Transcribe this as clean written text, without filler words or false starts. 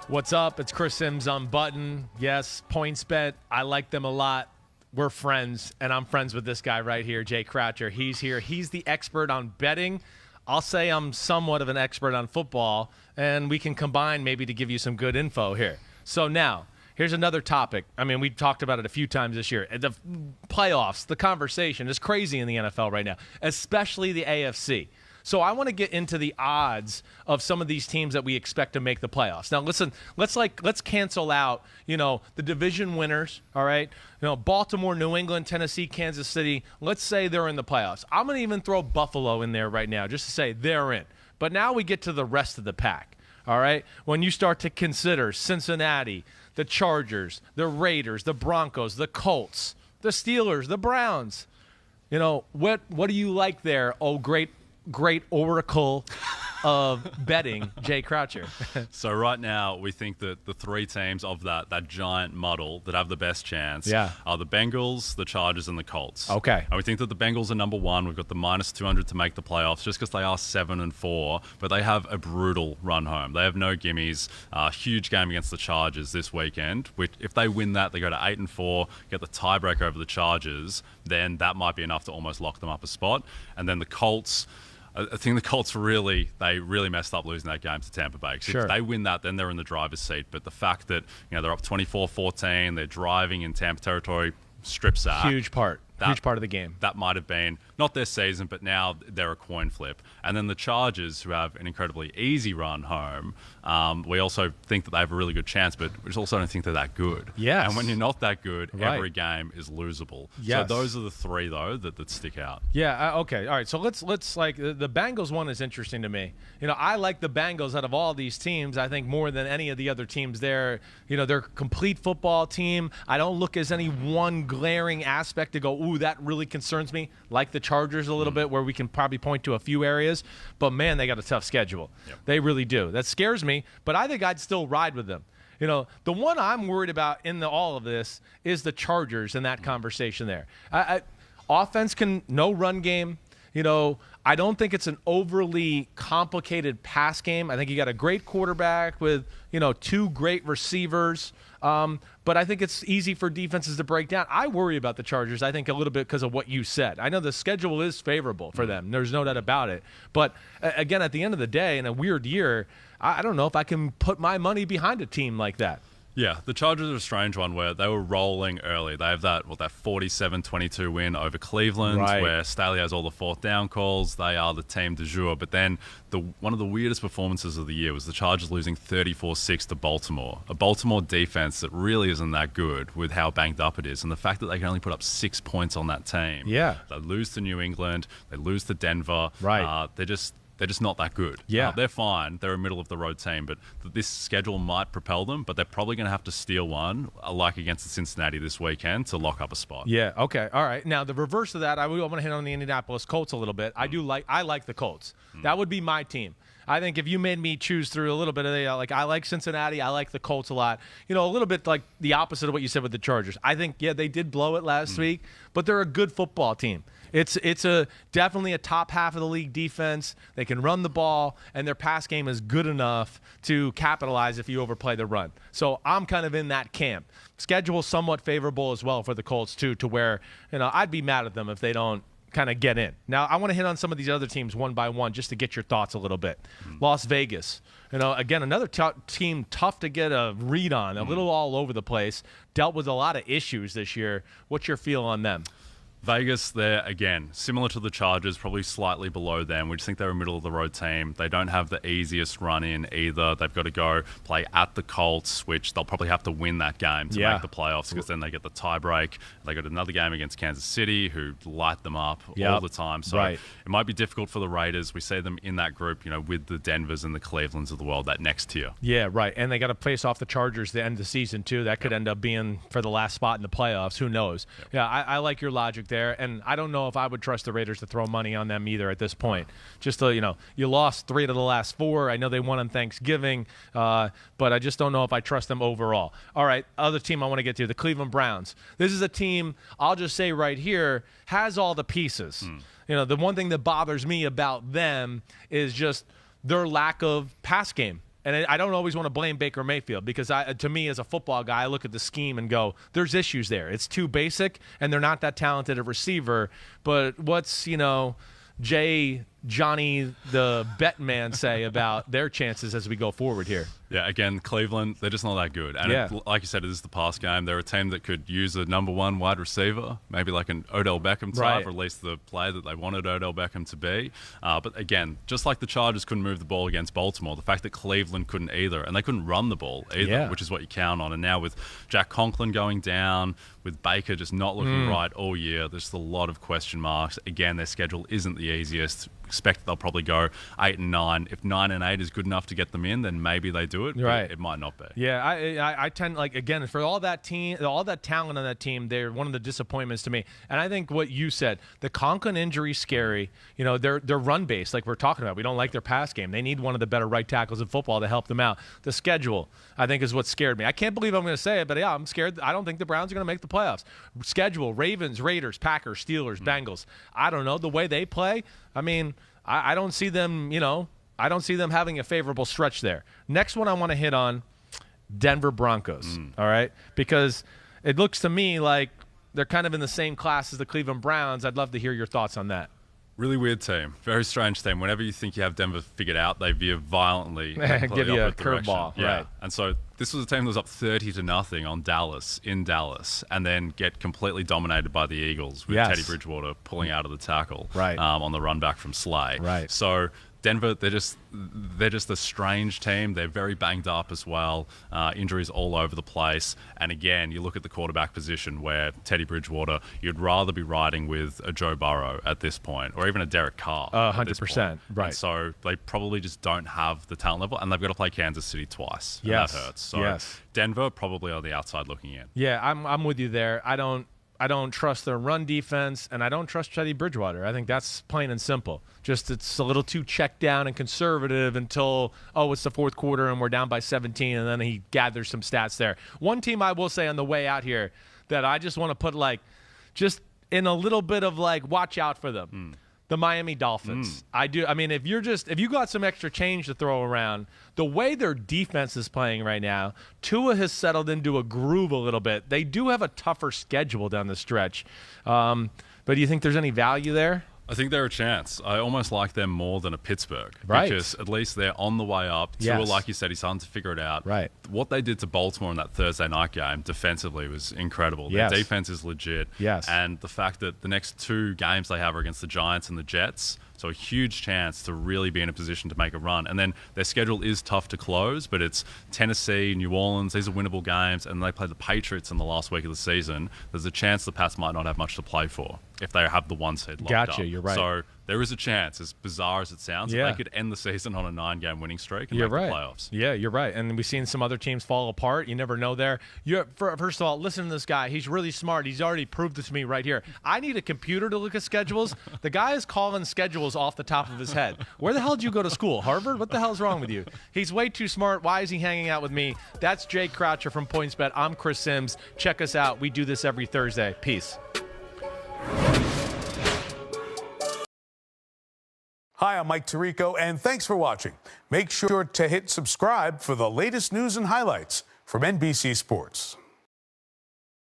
What's up? It's Chris Simms Unbuttoned. Yes, PointsBet. I like them a lot. We're friends, and I'm friends with this guy right here, Jay Croucher. He's here. He's the expert on betting. I'll say I'm somewhat of an expert on football, and we can combine maybe to give you some good info here. So now, here's another topic. I mean, we've talked about it a few times this year. The playoffs, the conversation is crazy in the NFL right now, especially the AFC. So I want to get into the odds of some of these teams that we expect to make the playoffs. Now, listen, let's cancel out, the division winners, all right? Baltimore, New England, Tennessee, Kansas City. Let's say they're in the playoffs. I'm going to even throw Buffalo in there right now just to say they're in. But now we get to the rest of the pack, all right? When you start to consider Cincinnati, the Chargers, the Raiders, the Broncos, the Colts, the Steelers, the Browns. What do you like there, oh great oracle of betting, Jay Croucher? So right now, we think that the three teams of that giant muddle that have the best chance are the Bengals, the Chargers, and the Colts. Okay. And we think that the Bengals are number one. We've got the minus 200 to make the playoffs just because they are 7-4, but they have a brutal run home. They have no gimmies. Huge game against the Chargers this weekend. Which, if they win that, they go to 8-4, get the tiebreaker over the Chargers, then that might be enough to almost lock them up a spot. And then the Colts, I think the Colts really messed up losing that game to Tampa Bay. Sure. If they win that, then they're in the driver's seat. But the fact that they're up 24-14, they're driving in Tampa territory, strip sack. Huge part of the game. That might have been not their season, but now they're a coin flip. And then the Chargers, who have an incredibly easy run home, we also think that they have a really good chance, but we just also don't think they're that good. Yes. And when you're not that good, Right. every game is losable. Yes. So those are the three, though, that stick out. Yeah, okay. All right, so let's like the Bengals one is interesting to me. I like the Bengals out of all these teams, I think, more than any of the other teams there. They're a complete football team. I don't look as any one glaring aspect to go, ooh, that really concerns me, like the Chargers a little bit, where we can probably point to a few areas. But, man, they got a tough schedule. Yep. They really do. That scares me, but I think I'd still ride with them. The one I'm worried about in all of this is the Chargers in that conversation there. Offense no run game. I don't think it's an overly complicated pass game. I think you got a great quarterback with, two great receivers. But I think it's easy for defenses to break down. I worry about the Chargers, I think, a little bit because of what you said. I know the schedule is favorable for them. There's no doubt about it. But, again, at the end of the day, in a weird year, I don't know if I can put my money behind a team like that. Yeah, the Chargers are a strange one where they were rolling early. They have that 47-22 win over Cleveland, right, where Staley has all the fourth down calls. They are the team du jour. But then one of the weirdest performances of the year was the Chargers losing 34-6 to Baltimore, a Baltimore defense that really isn't that good with how banged up it is. And the fact that they can only put up 6 points on that team. Yeah. They lose to New England. They lose to Denver. Right. They're just not that good. Yeah. They're fine. They're a middle-of-the-road team, but this schedule might propel them, but they're probably going to have to steal one, like against the Cincinnati this weekend, to lock up a spot. Yeah, okay. All right. Now, the reverse of that, I want to hit on the Indianapolis Colts a little bit. I like the Colts. That would be my team. I think if you made me choose through a little bit of I like Cincinnati, I like the Colts a lot. A little bit like the opposite of what you said with the Chargers. I think, they did blow it last week, but they're a good football team. It's definitely a top half of the league defense. They can run the ball, and their pass game is good enough to capitalize if you overplay the run. So I'm kind of in that camp. Schedule somewhat favorable as well for the Colts too, to where I'd be mad at them if they don't kind of get in. Now, I want to hit on some of these other teams one by one just to get your thoughts a little bit. Las Vegas, again, another team tough to get a read on, a little all over the place, dealt with a lot of issues this year. What's your feel on them? Vegas, they're, again, similar to the Chargers, probably slightly below them. We just think they're a middle-of-the-road team. They don't have the easiest run-in either. They've got to go play at the Colts, which they'll probably have to win that game to make the playoffs, because then they get the tie-break. They got another game against Kansas City, who light them up all the time. So it might be difficult for the Raiders. We see them in that group, with the Denvers and the Clevelands of the world, that next tier. Yeah, right. And they got to face off the Chargers at the end of the season, too. That could end up being for the last spot in the playoffs. Who knows? Yeah, I like your logic there. And I don't know if I would trust the Raiders to throw money on them either at this point. Just to, you lost 3 to the last 4. I know they won on Thanksgiving, but I just don't know if I trust them overall. All right, other team I want to get to, the Cleveland Browns. This is a team, I'll just say right here, has all the pieces. The one thing that bothers me about them is just their lack of pass game. And I don't always want to blame Baker Mayfield because to me as a football guy, I look at the scheme and go, there's issues there. It's too basic, and they're not that talented a receiver. But what's, Johnny the bet man say about their chances as we go forward here? Yeah, again, Cleveland, they're just not that good. And like you said, it is the pass game. They're a team that could use a number one wide receiver, maybe like an Odell Beckham type, or at least the player that they wanted Odell Beckham to be. But again, just like the Chargers couldn't move the ball against Baltimore, the fact that Cleveland couldn't either, and they couldn't run the ball either, which is what you count on. And now with Jack Conklin going down, with Baker just not looking right all year, there's just a lot of question marks. Again, their schedule isn't the easiest. Expect they'll probably go 8-9. If 9-8 is good enough to get them in, then maybe they do it. But it might not be. Yeah, I tend again for all that talent on that team, they're one of the disappointments to me. And I think what you said, the Conklin injury, scary. They're run based, like we're talking about. We don't like their pass game. They need one of the better right tackles in football to help them out. The schedule, I think, is what scared me. I can't believe I'm going to say it, but yeah, I'm scared. I don't think the Browns are going to make the playoffs. Schedule: Ravens, Raiders, Packers, Steelers, Bengals. I don't know the way they play. I mean, I don't see them, I don't see them having a favorable stretch there. Next one I want to hit on, Denver Broncos, all right? Because it looks to me like they're kind of in the same class as the Cleveland Browns. I'd love to hear your thoughts on that. Really weird team. Very strange team. Whenever you think you have Denver figured out, they veer violently. Give you a curveball. Yeah. Right. And so this was a team that was up 30-0 on Dallas, in Dallas, and then get completely dominated by the Eagles with Teddy Bridgewater pulling out of the tackle on the run back from Slay. Right. So Denver, they're just a strange team. They're very banged up as well. Injuries all over the place. And again, you look at the quarterback position where Teddy Bridgewater, you'd rather be riding with a Joe Burrow at this point, or even a Derek Carr. 100%. Right. And so they probably just don't have the talent level, and they've got to play Kansas City twice. And that hurts. So Denver probably on the outside looking in. Yeah, I'm with you there. I don't trust their run defense, and I don't trust Teddy Bridgewater. I think that's plain and simple. Just it's a little too checked down and conservative until, it's the fourth quarter and we're down by 17, and then he gathers some stats there. One team I will say on the way out here that I just want to put just in a little bit of watch out for them. The Miami Dolphins. I mean, if you got some extra change to throw around, the way their defense is playing right now, Tua has settled into a groove a little bit. They do have a tougher schedule down the stretch. But do you think there's any value there? I think they're a chance. I almost like them more than a Pittsburgh. Right. Because at least they're on the way up. Tua, like you said, he's starting to figure it out. Right. What they did to Baltimore in that Thursday night game defensively was incredible. Their defense is legit. Yes. And the fact that the next two games they have are against the Giants and the Jets, so a huge chance to really be in a position to make a run. And then their schedule is tough to close, but it's Tennessee, New Orleans. These are winnable games, and they play the Patriots in the last week of the season. There's a chance the Pats might not have much to play for if they have the one seed locked up. Gotcha, you're right. So there is a chance, as bizarre as it sounds, that they could end the season on a 9-game winning streak and make the playoffs. Yeah, you're right. And we've seen some other teams fall apart. You never know there. First of all, listen to this guy. He's really smart. He's already proved it to me right here. I need a computer to look at schedules. The guy is calling schedules off the top of his head. Where the hell did you go to school? Harvard? What the hell's wrong with you? He's way too smart. Why is he hanging out with me? That's Jake Croucher from PointsBet. I'm Chris Simms. Check us out. We do this every Thursday. Peace. Hi, I'm Mike Tirico, and thanks for watching. Make sure to hit subscribe for the latest news and highlights from NBC Sports.